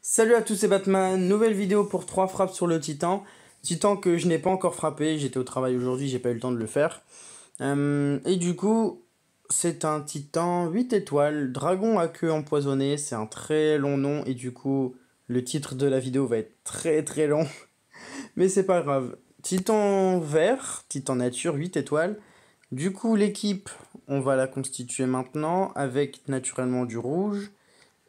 Salut à tous, c'est Batman, nouvelle vidéo pour 3 frappes sur le Titan. Titan que je n'ai pas encore frappé, j'étais au travail aujourd'hui, j'ai pas eu le temps de le faire. Et du coup, c'est un Titan 8 étoiles, dragon à queue empoisonnée, c'est un très long nom et du coup, le titre de la vidéo va être très très long. Mais c'est pas grave. Titan vert, Titan nature 8 étoiles. Du coup, l'équipe, on va la constituer maintenant avec naturellement du rouge.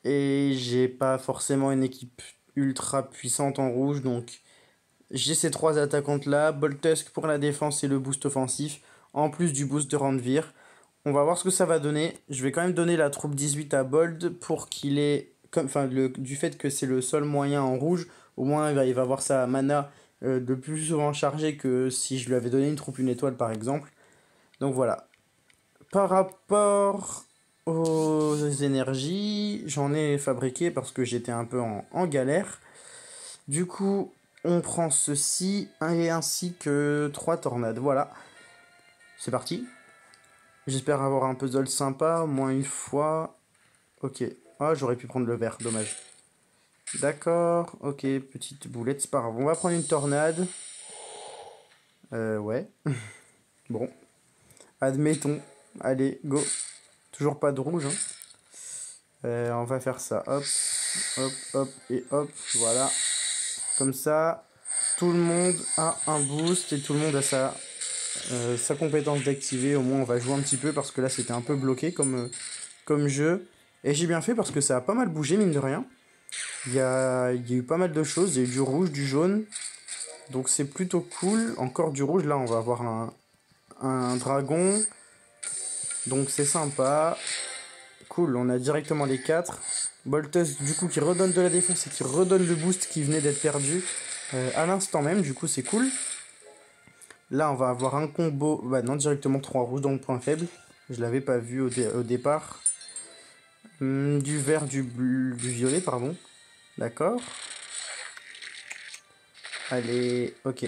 Et j'ai pas forcément une équipe ultra puissante en rouge, donc j'ai ces trois attaquantes là, Boltusk pour la défense et le boost offensif, en plus du boost de Randvir. On va voir ce que ça va donner. Je vais quand même donner la troupe 18 à Bold pour qu'il ait, du fait que c'est le seul moyen en rouge, au moins il va avoir sa mana de plus souvent chargée que si je lui avais donné une troupe une étoile par exemple. Donc voilà. Par rapport aux énergies, j'en ai fabriqué parce que j'étais un peu en galère. Du coup, on prend ceci et ainsi que 3 tornades. Voilà, c'est parti. J'espère avoir un puzzle sympa, au moins une fois. Ok. Ah, j'aurais pu prendre le vert, dommage. D'accord, ok, petite boulette, c'est pas grave. On va prendre une tornade. Ouais. Bon, admettons. Allez, go. Toujours pas de rouge, hein. On va faire ça, hop, hop, hop et hop, voilà. Comme ça, tout le monde a un boost et tout le monde a sa compétence d'activer. Au moins, on va jouer un petit peu parce que là, c'était un peu bloqué comme jeu. Et j'ai bien fait parce que ça a pas mal bougé, mine de rien. Il y a eu pas mal de choses. Il y a eu du rouge, du jaune. Donc c'est plutôt cool. Encore du rouge. Là, on va avoir un dragon. Donc c'est sympa. Cool, on a directement les 4. Boltus du coup qui redonne de la défense et qui redonne le boost qui venait d'être perdu à l'instant même, du coup c'est cool. Là on va avoir un combo, bah non directement 3 rouges dans le point faible. Je l'avais pas vu au départ. Du vert, du violet pardon. D'accord. Allez, ok.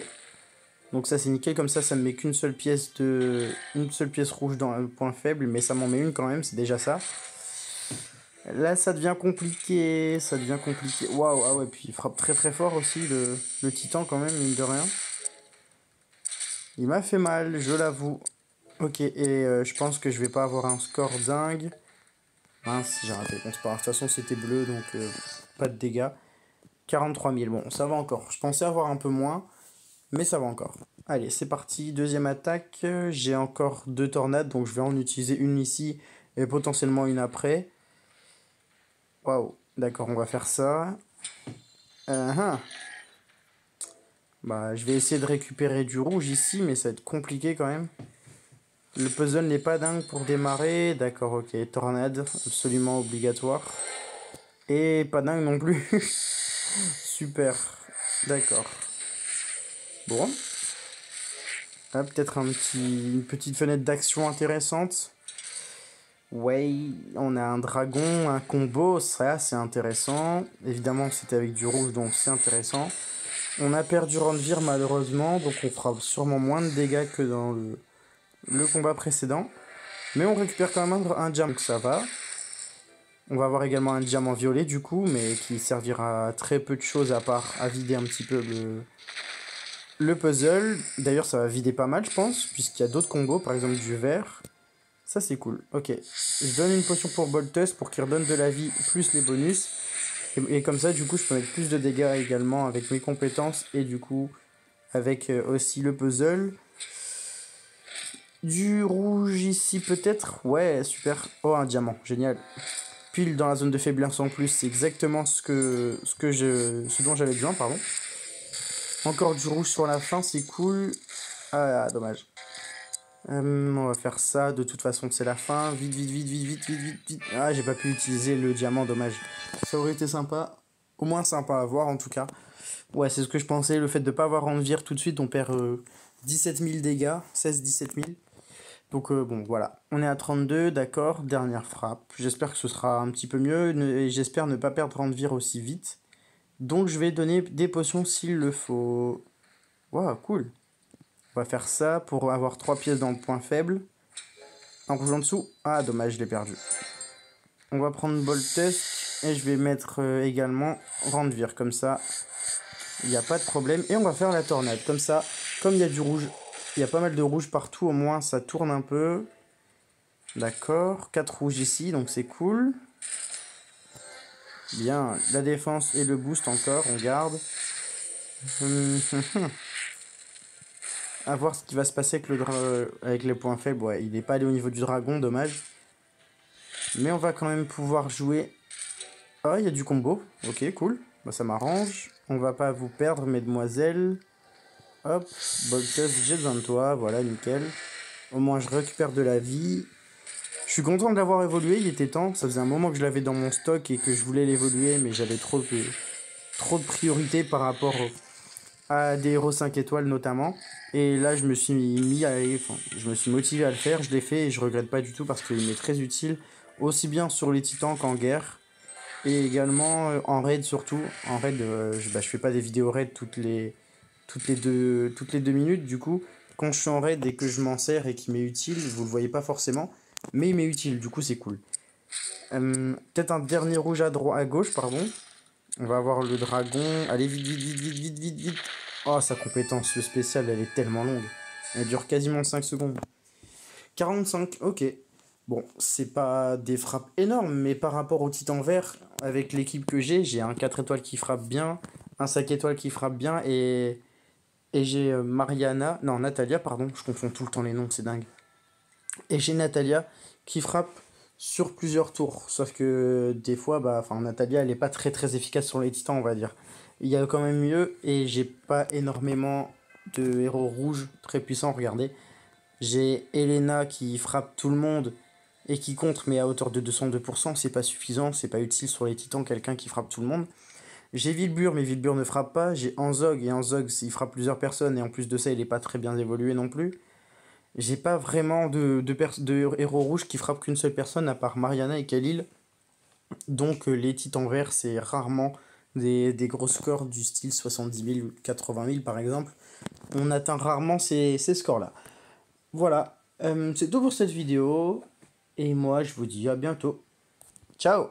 Donc ça c'est nickel, comme ça me met qu'une seule pièce une seule pièce rouge dans le point faible, mais ça m'en met une quand même, c'est déjà ça. Là, ça devient compliqué, ça devient compliqué. Waouh, ah ouais, puis il frappe très très fort aussi, le titan quand même, mine de rien. Il m'a fait mal, je l'avoue. Ok, et je pense que je vais pas avoir un score dingue. Mince, j'ai raté. Bon, c'est pas grave, de toute façon c'était bleu, donc pas de dégâts. 43 000, bon, ça va encore. Je pensais avoir un peu moins, mais ça va encore. Allez, c'est parti, deuxième attaque. J'ai encore 2 tornades, donc je vais en utiliser une ici et potentiellement une après. Waouh, d'accord, on va faire ça. Bah, je vais essayer de récupérer du rouge ici, mais ça va être compliqué quand même. Le puzzle n'est pas dingue pour démarrer. D'accord, ok. Tornade, absolument obligatoire. Et pas dingue non plus. Super. D'accord. Bon. Là, peut-être une petite fenêtre d'action intéressante. Ouais, on a un dragon, un combo, ça c'est intéressant. Évidemment, c'était avec du rouge, donc c'est intéressant. On a perdu Randvir malheureusement, donc on fera sûrement moins de dégâts que dans le combat précédent. Mais on récupère quand même un diamant, donc ça va. On va avoir également un diamant violet du coup, mais qui servira à très peu de choses à part à vider un petit peu le puzzle. D'ailleurs ça va vider pas mal je pense, puisqu'il y a d'autres combos, par exemple du vert. Ça c'est cool, ok. Je donne une potion pour Boltus pour qu'il redonne de la vie plus les bonus. Et comme ça du coup je peux mettre plus de dégâts également avec mes compétences et du coup avec aussi le puzzle. Du rouge ici peut-être. Ouais, super. Oh, un diamant, génial. Pile dans la zone de faiblesse en plus, c'est exactement ce dont j'avais besoin, pardon. Encore du rouge sur la fin, c'est cool. Ah, dommage. On va faire ça, de toute façon c'est la fin. Vite, vite, vite, vite, vite, vite, vite, vite. Ah, j'ai pas pu utiliser le diamant, dommage. Ça aurait été sympa. Au moins sympa à voir en tout cas. Ouais, c'est ce que je pensais, le fait de pas avoir Randvir tout de suite, on perd 17 000 dégâts, 16-17 000. Donc bon, voilà. On est à 32, d'accord, dernière frappe. J'espère que ce sera un petit peu mieux et j'espère ne pas perdre Randvir aussi vite. Donc je vais donner des potions s'il le faut. Waouh, cool. On va faire ça pour avoir 3 pièces dans le point faible. Un rouge en dessous. Ah, dommage, je l'ai perdu. On va prendre Boltus. Et je vais mettre également Randvir, comme ça, il n'y a pas de problème. Et on va faire la tornade, comme ça, comme il y a du rouge, il y a pas mal de rouge partout, au moins ça tourne un peu. D'accord, 4 rouges ici, donc c'est cool. Bien, la défense et le boost encore, on garde. À voir ce qui va se passer avec, avec les points faibles. Ouais, il n'est pas allé au niveau du dragon, dommage. Mais on va quand même pouvoir jouer. Ah, il y a du combo. Ok, cool. Bah, ça m'arrange. On va pas vous perdre, mesdemoiselles. Hop, Boltus, j'ai besoin de toi. Voilà, nickel. Au moins, je récupère de la vie. Je suis content de l'avoir évolué, il était temps. Ça faisait un moment que je l'avais dans mon stock et que je voulais l'évoluer, mais j'avais trop de priorité par rapport à des héros 5 étoiles notamment. Et là, je me suis je me suis motivé à le faire, je l'ai fait et je regrette pas du tout parce qu'il m'est très utile, aussi bien sur les titans qu'en guerre. Et également en raid surtout. En raid, je fais pas des vidéos raid toutes les 2 minutes. Du coup, quand je suis en raid et que je m'en sers et qu'il m'est utile, vous le voyez pas forcément. Mais il m'est utile, du coup c'est cool. Peut-être un dernier rouge à gauche, pardon. On va avoir le dragon. Allez, vite, vite, vite, vite, vite, vite, vite. Oh, sa compétence spéciale, elle est tellement longue. Elle dure quasiment 5 secondes. 45, ok. Bon, c'est pas des frappes énormes, mais par rapport au titan vert, avec l'équipe que j'ai un 4 étoiles qui frappe bien, un 5 étoiles qui frappe bien, et j'ai Natalia, pardon, je confonds tout le temps les noms, c'est dingue. Et j'ai Natalia qui frappe sur plusieurs tours. Sauf que des fois, Natalia, elle est pas très très efficace sur les titans, on va dire. Il y a quand même mieux, et j'ai pas énormément de héros rouges très puissants, regardez. J'ai Elena qui frappe tout le monde et qui contre, mais à hauteur de 202%, c'est pas suffisant, c'est pas utile sur les titans, quelqu'un qui frappe tout le monde. J'ai Wilbur, mais Wilbur ne frappe pas. J'ai Anzog, et Anzog, il frappe plusieurs personnes, et en plus de ça, il est pas très bien évolué non plus. J'ai pas vraiment de héros rouges qui frappent qu'une seule personne, à part Mariana et Khalil. Donc les titans verts, c'est rarement des gros scores du style 70 000 ou 80 000 par exemple. On atteint rarement ces scores-là. Voilà, c'est tout pour cette vidéo. Et moi, je vous dis à bientôt. Ciao!